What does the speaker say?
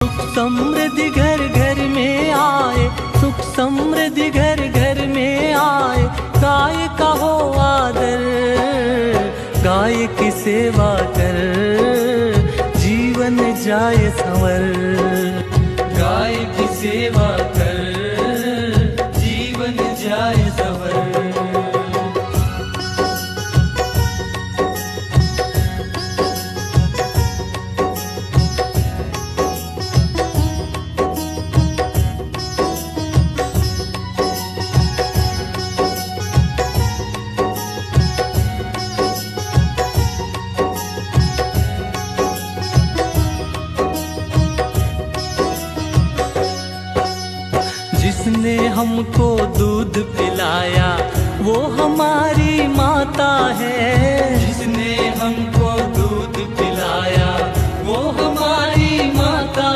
सुख समृद्धि घर घर में आए, सुख समृद्धि घर घर में आए। गाय का हो आदर, गाय की सेवा कर, जीवन जाए संवर। गाय की सेवा कर, जीवन जाए संवर। जिसने हमको दूध पिलाया वो हमारी माता है। जिसने हमको दूध पिलाया वो हमारी माता